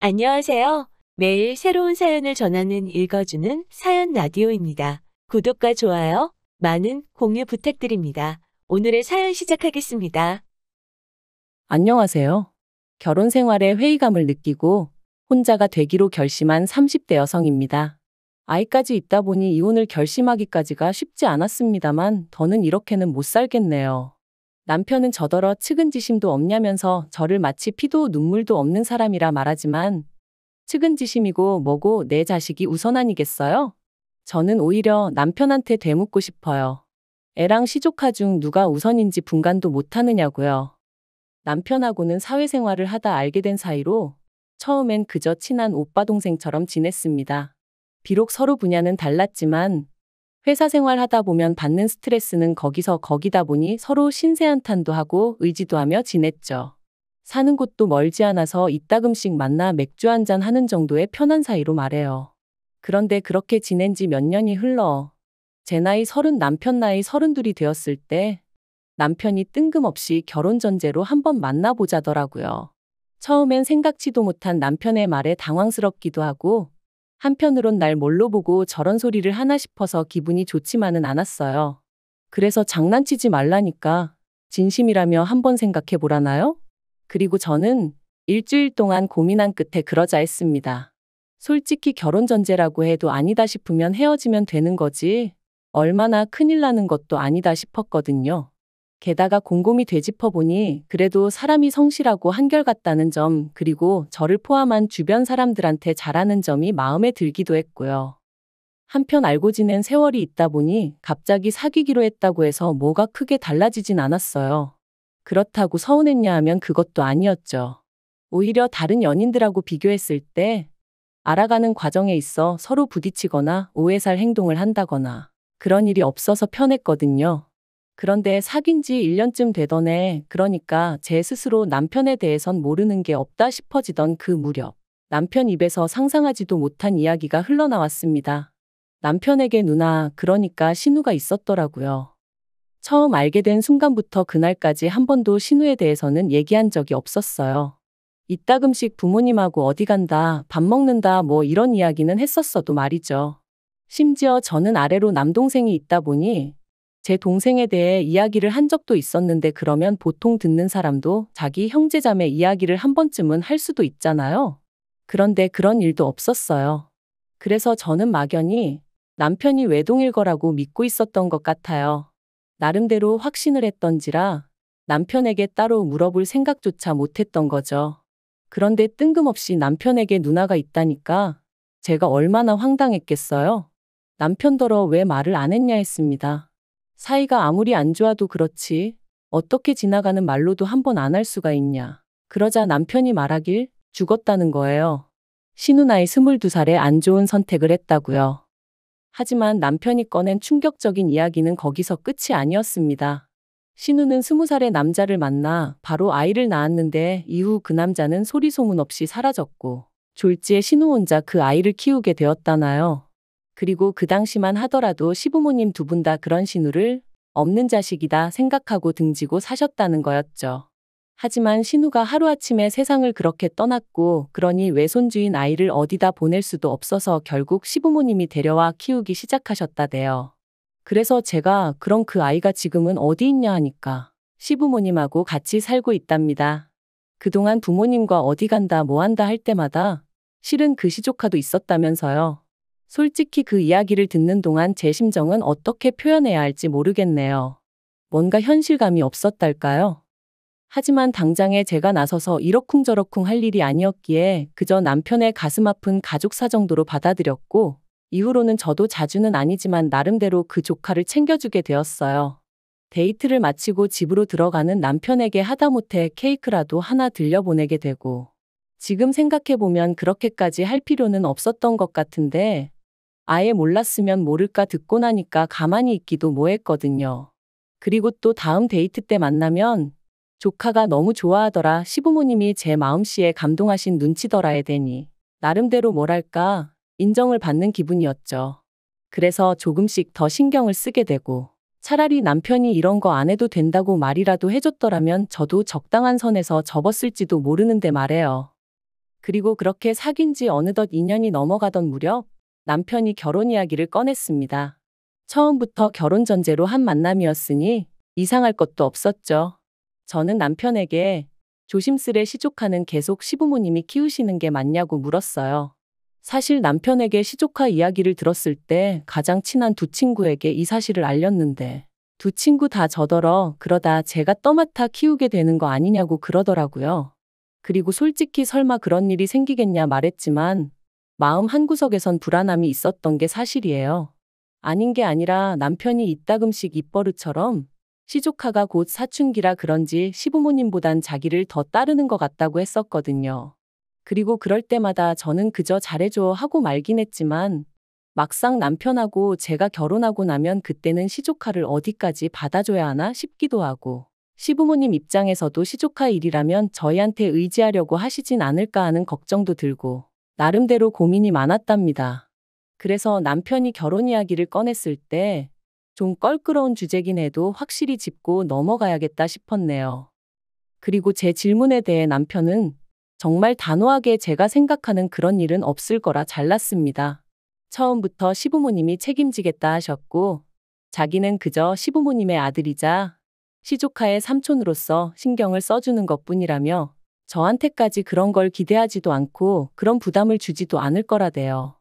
안녕하세요. 매일 새로운 사연을 전하는 읽어주는 사연 라디오입니다. 구독과 좋아요, 많은 공유 부탁드립니다. 오늘의 사연 시작하겠습니다. 안녕하세요. 결혼 생활에 회의감을 느끼고 혼자가 되기로 결심한 30대 여성입니다. 아이까지 있다 보니 이혼을 결심하기까지가 쉽지 않았습니다만 더는 이렇게는 못 살겠네요. 남편은 저더러 측은지심도 없냐면서 저를 마치 피도 눈물도 없는 사람이라 말하지만 측은지심이고 뭐고 내 자식이 우선 아니겠어요? 저는 오히려 남편한테 되묻고 싶어요. 애랑 시조카 중 누가 우선인지 분간도 못하느냐고요. 남편하고는 사회생활을 하다 알게 된 사이로 처음엔 그저 친한 오빠 동생처럼 지냈습니다. 비록 서로 분야는 달랐지만 회사 생활 하다 보면 받는 스트레스는 거기서 거기다 보니 서로 신세한탄도 하고 의지도 하며 지냈죠. 사는 곳도 멀지 않아서 이따금씩 만나 맥주 한잔 하는 정도의 편한 사이로 말해요. 그런데 그렇게 지낸 지 몇 년이 흘러 제 나이 30, 남편 나이 32이 되었을 때 남편이 뜬금없이 결혼 전제로 한번 만나보자더라고요. 처음엔 생각지도 못한 남편의 말에 당황스럽기도 하고 한편으론 날 뭘로 보고 저런 소리를 하나 싶어서 기분이 좋지만은 않았어요. 그래서 장난치지 말라니까 진심이라며 한번 생각해 보라나요? 그리고 저는 일주일 동안 고민한 끝에 그러자 했습니다. 솔직히 결혼 전제라고 해도 아니다 싶으면 헤어지면 되는 거지 얼마나 큰일 나는 것도 아니다 싶었거든요. 게다가 곰곰이 되짚어보니 그래도 사람이 성실하고 한결같다는 점 그리고 저를 포함한 주변 사람들한테 잘하는 점이 마음에 들기도 했고요. 한편 알고 지낸 세월이 있다 보니 갑자기 사귀기로 했다고 해서 뭐가 크게 달라지진 않았어요. 그렇다고 서운했냐 하면 그것도 아니었죠. 오히려 다른 연인들하고 비교했을 때 알아가는 과정에 있어 서로 부딪히거나 오해 살 행동을 한다거나 그런 일이 없어서 편했거든요. 그런데 사귄 지 1년쯤 되던 해, 그러니까 제 스스로 남편에 대해선 모르는 게 없다 싶어지던 그 무렵, 남편 입에서 상상하지도 못한 이야기가 흘러나왔습니다. 남편에게 누나, 그러니까 신우가 있었더라고요. 처음 알게 된 순간부터 그날까지 한 번도 신우에 대해서는 얘기한 적이 없었어요. 이따금씩 부모님하고 어디 간다, 밥 먹는다 뭐 이런 이야기는 했었어도 말이죠. 심지어 저는 아래로 남동생이 있다 보니 제 동생에 대해 이야기를 한 적도 있었는데 그러면 보통 듣는 사람도 자기 형제자매 이야기를 한 번쯤은 할 수도 있잖아요. 그런데 그런 일도 없었어요. 그래서 저는 막연히 남편이 외동일 거라고 믿고 있었던 것 같아요. 나름대로 확신을 했던지라 남편에게 따로 물어볼 생각조차 못했던 거죠. 그런데 뜬금없이 남편에게 누나가 있다니까 제가 얼마나 황당했겠어요? 남편더러 왜 말을 안 했냐 했습니다. 사이가 아무리 안 좋아도 그렇지 어떻게 지나가는 말로도 한 번 안 할 수가 있냐. 그러자 남편이 말하길 죽었다는 거예요. 신우 나이 22살에 안 좋은 선택을 했다고요. 하지만 남편이 꺼낸 충격적인 이야기는 거기서 끝이 아니었습니다. 신우는 20살의 남자를 만나 바로 아이를 낳았는데 이후 그 남자는 소리 소문 없이 사라졌고 졸지에 신우 혼자 그 아이를 키우게 되었다나요. 그리고 그 당시만 하더라도 시부모님 두 분 다 그런 신우를 없는 자식이다 생각하고 등지고 사셨다는 거였죠. 하지만 신우가 하루아침에 세상을 그렇게 떠났고 그러니 외손주인 아이를 어디다 보낼 수도 없어서 결국 시부모님이 데려와 키우기 시작하셨다대요. 그래서 제가 그럼 그 아이가 지금은 어디 있냐 하니까 시부모님하고 같이 살고 있답니다. 그동안 부모님과 어디 간다 뭐 한다 할 때마다 실은 그 시조카도 있었다면서요. 솔직히 그 이야기를 듣는 동안 제 심정은 어떻게 표현해야 할지 모르겠네요. 뭔가 현실감이 없었달까요? 하지만 당장에 제가 나서서 이러쿵저러쿵 할 일이 아니었기에 그저 남편의 가슴 아픈 가족사 정도로 받아들였고 이후로는 저도 자주는 아니지만 나름대로 그 조카를 챙겨주게 되었어요. 데이트를 마치고 집으로 들어가는 남편에게 하다못해 케이크라도 하나 들려보내게 되고 지금 생각해보면 그렇게까지 할 필요는 없었던 것 같은데 아예 몰랐으면 모를까 듣고 나니까 가만히 있기도 뭐했거든요. 그리고 또 다음 데이트 때 만나면 조카가 너무 좋아하더라 시부모님이 제 마음씨에 감동하신 눈치더라에 대니 나름대로 뭐랄까 인정을 받는 기분이었죠. 그래서 조금씩 더 신경을 쓰게 되고 차라리 남편이 이런 거 안 해도 된다고 말이라도 해줬더라면 저도 적당한 선에서 접었을지도 모르는데 말해요. 그리고 그렇게 사귄 지 어느덧 2년이 넘어가던 무렵 남편이 결혼 이야기를 꺼냈습니다. 처음부터 결혼 전제로 한 만남이었으니 이상할 것도 없었죠. 저는 남편에게 조심스레 시조카는 계속 시부모님이 키우시는 게 맞냐고 물었어요. 사실 남편에게 시조카 이야기를 들었을 때 가장 친한 두 친구에게 이 사실을 알렸는데 두 친구 다 저더러 그러다 제가 떠맡아 키우게 되는 거 아니냐고 그러더라고요. 그리고 솔직히 설마 그런 일이 생기겠냐 말했지만 마음 한구석에선 불안함이 있었던 게 사실이에요. 아닌 게 아니라 남편이 이따금씩 입버릇처럼 시조카가 곧 사춘기라 그런지 시부모님보단 자기를 더 따르는 것 같다고 했었거든요. 그리고 그럴 때마다 저는 그저 잘해줘 하고 말긴 했지만 막상 남편하고 제가 결혼하고 나면 그때는 시조카를 어디까지 받아줘야 하나 싶기도 하고 시부모님 입장에서도 시조카 일이라면 저희한테 의지하려고 하시진 않을까 하는 걱정도 들고 나름대로 고민이 많았답니다. 그래서 남편이 결혼 이야기를 꺼냈을 때 좀 껄끄러운 주제긴 해도 확실히 짚고 넘어가야겠다 싶었네요. 그리고 제 질문에 대해 남편은 정말 단호하게 제가 생각하는 그런 일은 없을 거라 잘랐습니다. 처음부터 시부모님이 책임지겠다 하셨고 자기는 그저 시부모님의 아들이자 시조카의 삼촌으로서 신경을 써주는 것뿐이라며 저한테까지 그런 걸 기대하지도 않고 그런 부담을 주지도 않을 거라대요.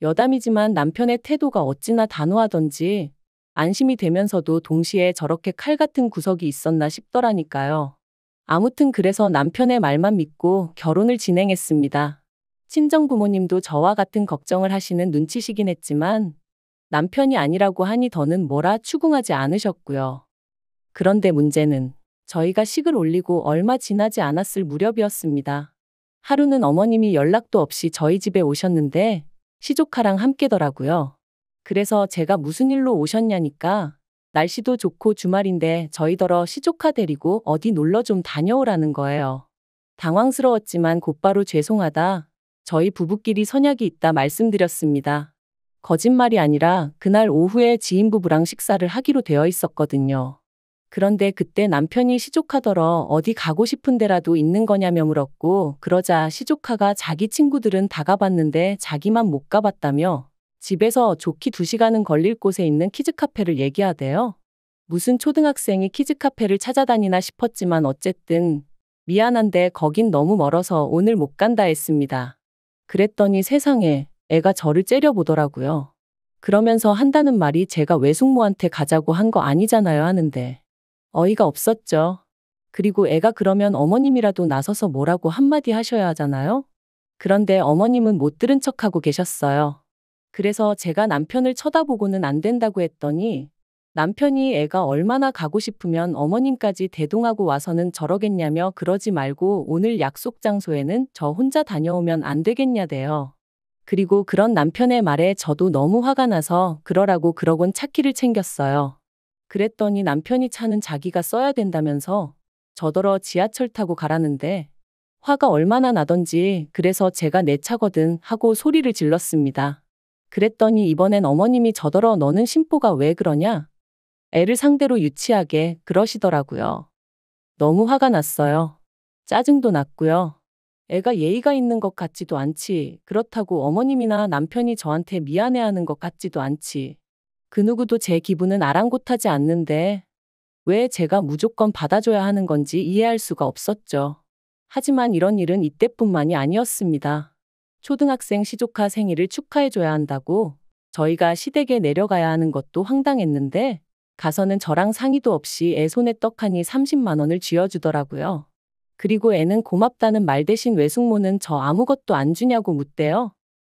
여담이지만 남편의 태도가 어찌나 단호하던지 안심이 되면서도 동시에 저렇게 칼 같은 구석이 있었나 싶더라니까요. 아무튼 그래서 남편의 말만 믿고 결혼을 진행했습니다. 친정 부모님도 저와 같은 걱정을 하시는 눈치시긴 했지만 남편이 아니라고 하니 더는 뭐라 추궁하지 않으셨고요. 그런데 문제는 저희가 식을 올리고 얼마 지나지 않았을 무렵이었습니다. 하루는 어머님이 연락도 없이 저희 집에 오셨는데 시조카랑 함께더라고요. 그래서 제가 무슨 일로 오셨냐니까 날씨도 좋고 주말인데 저희더러 시조카 데리고 어디 놀러 좀 다녀오라는 거예요. 당황스러웠지만 곧바로 죄송하다. 저희 부부끼리 선약이 있다 말씀드렸습니다. 거짓말이 아니라 그날 오후에 지인 부부랑 식사를 하기로 되어 있었거든요. 그런데 그때 남편이 시조카더러 어디 가고 싶은 데라도 있는 거냐며 물었고 그러자 시조카가 자기 친구들은 다 가봤는데 자기만 못 가봤다며 집에서 좋기 2시간은 걸릴 곳에 있는 키즈카페를 얘기하대요. 무슨 초등학생이 키즈카페를 찾아다니나 싶었지만 어쨌든 미안한데 거긴 너무 멀어서 오늘 못 간다 했습니다. 그랬더니 세상에 애가 저를 째려보더라고요. 그러면서 한다는 말이 제가 외숙모한테 가자고 한 거 아니잖아요 하는데 어이가 없었죠. 그리고 애가 그러면 어머님이라도 나서서 뭐라고 한마디 하셔야 하잖아요. 그런데 어머님은 못 들은 척하고 계셨어요. 그래서 제가 남편을 쳐다보고는 안 된다고 했더니 남편이 애가 얼마나 가고 싶으면 어머님까지 대동하고 와서는 저러겠냐며 그러지 말고 오늘 약속 장소에는 저 혼자 다녀오면 안 되겠냐대요. 그리고 그런 남편의 말에 저도 너무 화가 나서 그러라고 그러곤 차키를 챙겼어요. 그랬더니 남편이 차는 자기가 써야 된다면서 저더러 지하철 타고 가라는데 화가 얼마나 나던지 그래서 제가 내 차거든 하고 소리를 질렀습니다. 그랬더니 이번엔 어머님이 저더러 너는 심보가 왜 그러냐? 애를 상대로 유치하게 그러시더라고요. 너무 화가 났어요. 짜증도 났고요. 애가 예의가 있는 것 같지도 않지. 그렇다고 어머님이나 남편이 저한테 미안해하는 것 같지도 않지. 그 누구도 제 기분은 아랑곳하지 않는데 왜 제가 무조건 받아줘야 하는 건지 이해할 수가 없었죠. 하지만 이런 일은 이때뿐만이 아니었습니다. 초등학생 시조카 생일을 축하해줘야 한다고 저희가 시댁에 내려가야 하는 것도 황당했는데 가서는 저랑 상의도 없이 애 손에 떡하니 30만 원을 쥐어주더라고요. 그리고 애는 고맙다는 말 대신 외숙모는 저 아무것도 안 주냐고 묻대요.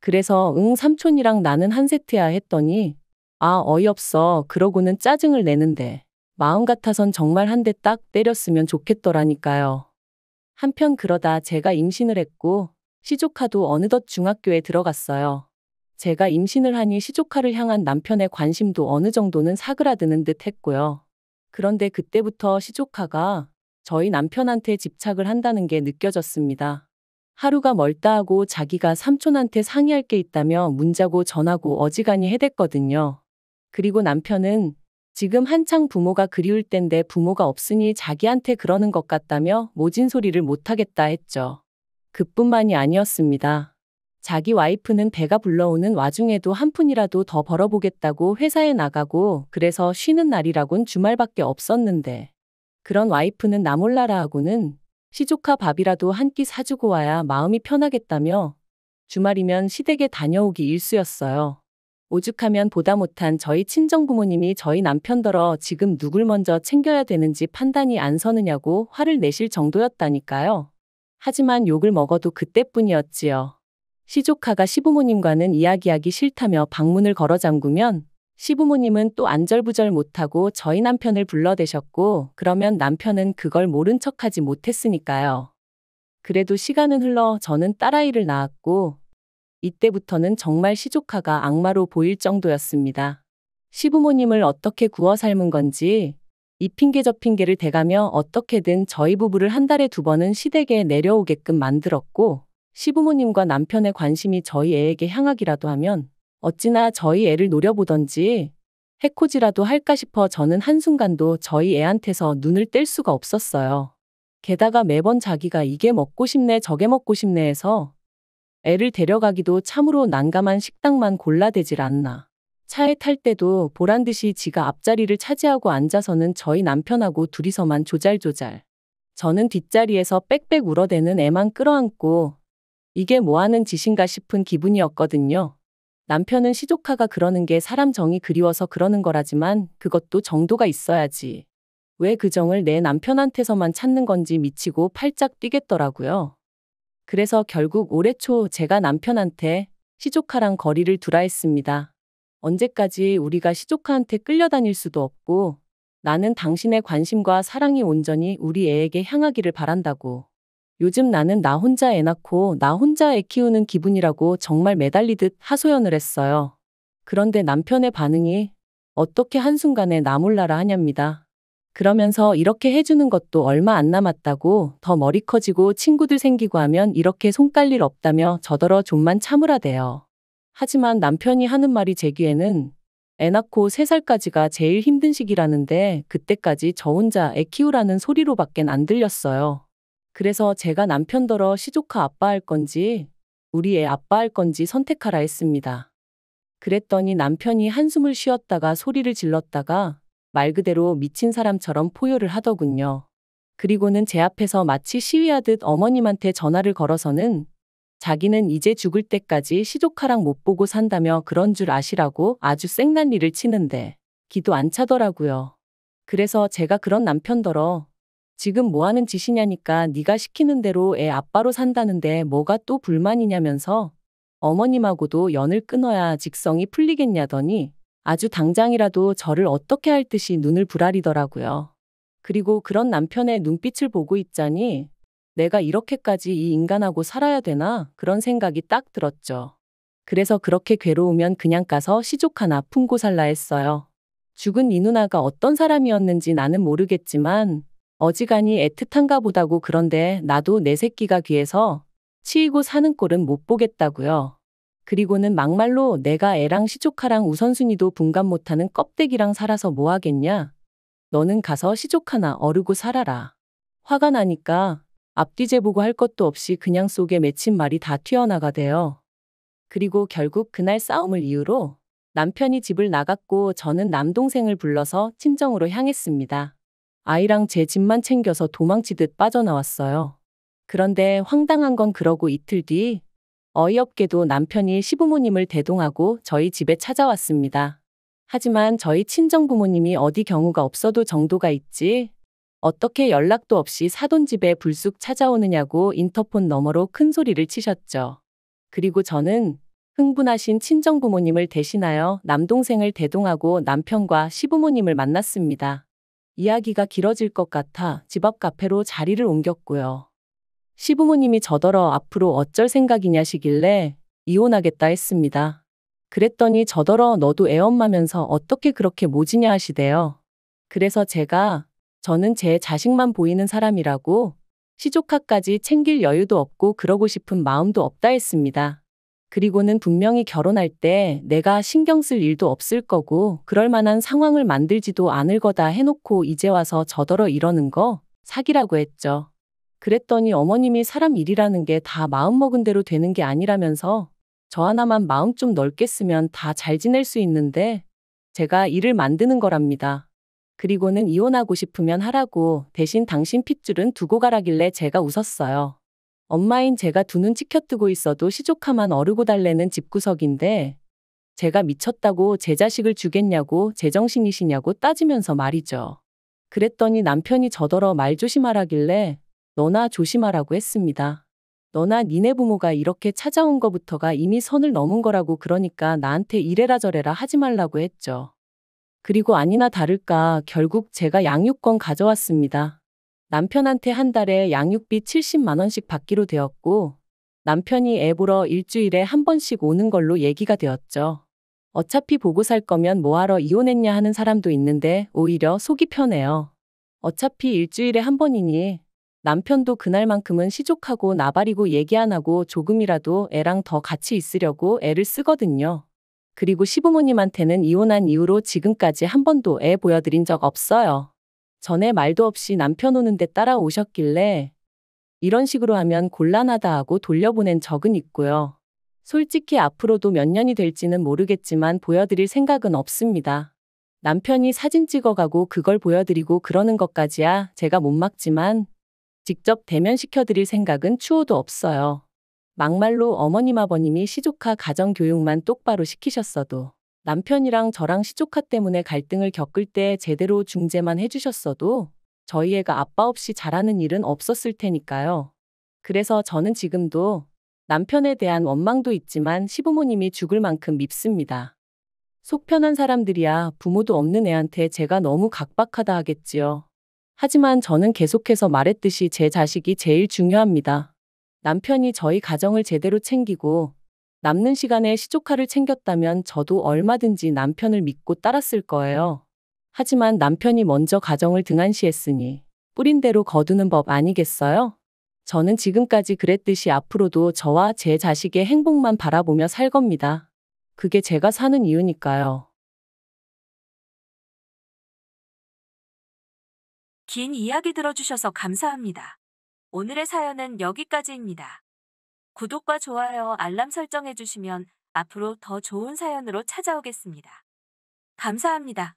그래서 응 삼촌이랑 나는 한 세트야 했더니 아 어이없어 그러고는 짜증을 내는데 마음 같아선 정말 한 대 딱 때렸으면 좋겠더라니까요. 한편 그러다 제가 임신을 했고 시조카도 어느덧 중학교에 들어갔어요. 제가 임신을 하니 시조카를 향한 남편의 관심도 어느 정도는 사그라드는 듯 했고요. 그런데 그때부터 시조카가 저희 남편한테 집착을 한다는 게 느껴졌습니다. 하루가 멀다 하고 자기가 삼촌한테 상의할 게 있다며 문자고 전화고 어지간히 해댔거든요. 그리고 남편은 지금 한창 부모가 그리울 땐데 부모가 없으니 자기한테 그러는 것 같다며 모진 소리를 못하겠다 했죠. 그뿐만이 아니었습니다. 자기 와이프는 배가 불러오는 와중에도 한 푼이라도 더 벌어보겠다고 회사에 나가고 그래서 쉬는 날이라곤 주말밖에 없었는데 그런 와이프는 나 몰라라 하고는 시조카 밥이라도 한 끼 사주고 와야 마음이 편하겠다며 주말이면 시댁에 다녀오기 일쑤였어요. 오죽하면 보다 못한 저희 친정부모님이 저희 남편더러 지금 누굴 먼저 챙겨야 되는지 판단이 안 서느냐고 화를 내실 정도였다니까요. 하지만 욕을 먹어도 그때뿐이었지요. 시조카가 시부모님과는 이야기하기 싫다며 방문을 걸어 잠그면 시부모님은 또 안절부절 못하고 저희 남편을 불러대셨고 그러면 남편은 그걸 모른 척하지 못했으니까요. 그래도 시간은 흘러 저는 딸아이를 낳았고 이때부터는 정말 시조카가 악마로 보일 정도였습니다. 시부모님을 어떻게 구워 삶은 건지 이 핑계 저 핑계를 대가며 어떻게든 저희 부부를 한 달에 2번은 시댁에 내려오게끔 만들었고 시부모님과 남편의 관심이 저희 애에게 향하기라도 하면 어찌나 저희 애를 노려보던지 해코지라도 할까 싶어 저는 한순간도 저희 애한테서 눈을 뗄 수가 없었어요. 게다가 매번 자기가 이게 먹고 싶네 저게 먹고 싶네 해서 애를 데려가기도 참으로 난감한 식당만 골라대질 않나. 차에 탈 때도 보란듯이 지가 앞자리를 차지하고 앉아서는 저희 남편하고 둘이서만 조잘조잘. 저는 뒷자리에서 빽빽 울어대는 애만 끌어안고 이게 뭐하는 짓인가 싶은 기분이었거든요. 남편은 시조카가 그러는 게 사람 정이 그리워서 그러는 거라지만 그것도 정도가 있어야지. 왜 그 정을 내 남편한테서만 찾는 건지 미치고 팔짝 뛰겠더라고요. 그래서 결국 올해 초 제가 남편한테 시조카랑 거리를 두라 했습니다. 언제까지 우리가 시조카한테 끌려다닐 수도 없고 나는 당신의 관심과 사랑이 온전히 우리 애에게 향하기를 바란다고. 요즘 나는 나 혼자 애 낳고 나 혼자 애 키우는 기분이라고 정말 매달리듯 하소연을 했어요. 그런데 남편의 반응이 어떻게 한순간에 나 몰라라 하냐입니다. 그러면서 이렇게 해주는 것도 얼마 안 남았다고 더 머리 커지고 친구들 생기고 하면 이렇게 손 깔 일 없다며 저더러 좀만 참으라대요. 하지만 남편이 하는 말이 제 귀에는 애 낳고 3살까지가 제일 힘든 시기라는데 그때까지 저 혼자 애 키우라는 소리로밖엔 안 들렸어요. 그래서 제가 남편더러 시조카 아빠 할 건지 우리 애 아빠 할 건지 선택하라 했습니다. 그랬더니 남편이 한숨을 쉬었다가 소리를 질렀다가 말 그대로 미친 사람처럼 포효를 하더군요. 그리고는 제 앞에서 마치 시위하듯 어머님한테 전화를 걸어서는 자기는 이제 죽을 때까지 시조카랑 못 보고 산다며 그런 줄 아시라고 아주 생난리를 치는데 기도 안 차더라고요. 그래서 제가 그런 남편더러 지금 뭐 하는 짓이냐니까 네가 시키는 대로 애 아빠로 산다는데 뭐가 또 불만이냐면서 어머님하고도 연을 끊어야 직성이 풀리겠냐더니 아주 당장이라도 저를 어떻게 할 듯이 눈을 부라리더라고요. 그리고 그런 남편의 눈빛을 보고 있자니 내가 이렇게까지 이 인간하고 살아야 되나 그런 생각이 딱 들었죠. 그래서 그렇게 괴로우면 그냥 가서 시조카나 품고 살라 했어요. 죽은 이 누나가 어떤 사람이었는지 나는 모르겠지만 어지간히 애틋한가 보다고. 그런데 나도 내 새끼가 귀해서 치이고 사는 꼴은 못 보겠다고요. 그리고는 막말로 내가 애랑 시조카랑 우선순위도 분간 못하는 껍데기랑 살아서 뭐 하겠냐. 너는 가서 시조카나 어르고 살아라. 화가 나니까 앞뒤 재보고 할 것도 없이 그냥 속에 맺힌 말이 다 튀어나가대요. 그리고 결국 그날 싸움을 이유로 남편이 집을 나갔고 저는 남동생을 불러서 친정으로 향했습니다. 아이랑 제 집만 챙겨서 도망치듯 빠져나왔어요. 그런데 황당한 건 그러고 이틀 뒤 어이없게도 남편이 시부모님을 대동하고 저희 집에 찾아왔습니다. 하지만 저희 친정부모님이 어디 경우가 없어도 정도가 있지 어떻게 연락도 없이 사돈집에 불쑥 찾아오느냐고 인터폰 너머로 큰 소리를 치셨죠. 그리고 저는 흥분하신 친정부모님을 대신하여 남동생을 대동하고 남편과 시부모님을 만났습니다. 이야기가 길어질 것 같아 집 앞 카페로 자리를 옮겼고요. 시부모님이 저더러 앞으로 어쩔 생각이냐시길래 이혼하겠다 했습니다. 그랬더니 저더러 너도 애엄마면서 어떻게 그렇게 모지냐 하시대요. 그래서 저는 제 자식만 보이는 사람이라고 시조카까지 챙길 여유도 없고 그러고 싶은 마음도 없다 했습니다. 그리고는 분명히 결혼할 때 내가 신경 쓸 일도 없을 거고 그럴 만한 상황을 만들지도 않을 거다 해놓고 이제 와서 저더러 이러는 거 사기라고 했죠. 그랬더니 어머님이 사람 일이라는 게 다 마음먹은 대로 되는 게 아니라면서 저 하나만 마음 좀 넓게 쓰면 다 잘 지낼 수 있는데 제가 일을 만드는 거랍니다. 그리고는 이혼하고 싶으면 하라고 대신 당신 핏줄은 두고 가라길래 제가 웃었어요. 엄마인 제가 두 눈 치켜뜨고 있어도 시조카만 어르고 달래는 집구석인데 제가 미쳤다고 제 자식을 주겠냐고 제정신이시냐고 따지면서 말이죠. 그랬더니 남편이 저더러 말 조심하라길래 너나 조심하라고 했습니다. 너나 니네 부모가 이렇게 찾아온 거부터가 이미 선을 넘은 거라고 그러니까 나한테 이래라 저래라 하지 말라고 했죠. 그리고 아니나 다를까 결국 제가 양육권 가져왔습니다. 남편한테 한 달에 양육비 70만 원씩 받기로 되었고 남편이 애 보러 일주일에 한 번씩 오는 걸로 얘기가 되었죠. 어차피 보고 살 거면 뭐하러 이혼했냐 하는 사람도 있는데 오히려 속이 편해요. 어차피 일주일에 한 번이니 남편도 그날만큼은 시족하고 나발이고 얘기 안 하고 조금이라도 애랑 더 같이 있으려고 애를 쓰거든요. 그리고 시부모님한테는 이혼한 이후로 지금까지 한 번도 애 보여드린 적 없어요. 전에 말도 없이 남편 오는데 따라오셨길래 이런 식으로 하면 곤란하다 하고 돌려보낸 적은 있고요. 솔직히 앞으로도 몇 년이 될지는 모르겠지만 보여드릴 생각은 없습니다. 남편이 사진 찍어가고 그걸 보여드리고 그러는 것까지야 제가 못 막지만 직접 대면시켜드릴 생각은 추호도 없어요. 막말로 어머님 아버님이 시조카 가정교육만 똑바로 시키셨어도 남편이랑 저랑 시조카 때문에 갈등을 겪을 때 제대로 중재만 해주셨어도 저희 애가 아빠 없이 자라는 일은 없었을 테니까요. 그래서 저는 지금도 남편에 대한 원망도 있지만 시부모님이 죽을 만큼 밉습니다. 속 편한 사람들이야 부모도 없는 애한테 제가 너무 각박하다 하겠지요. 하지만 저는 계속해서 말했듯이 제 자식이 제일 중요합니다. 남편이 저희 가정을 제대로 챙기고 남는 시간에 시조카를 챙겼다면 저도 얼마든지 남편을 믿고 따랐을 거예요. 하지만 남편이 먼저 가정을 등한시했으니 뿌린 대로 거두는 법 아니겠어요? 저는 지금까지 그랬듯이 앞으로도 저와 제 자식의 행복만 바라보며 살 겁니다. 그게 제가 사는 이유니까요. 긴 이야기 들어주셔서 감사합니다. 오늘의 사연은 여기까지입니다. 구독과 좋아요, 알람 설정해주시면 앞으로 더 좋은 사연으로 찾아오겠습니다. 감사합니다.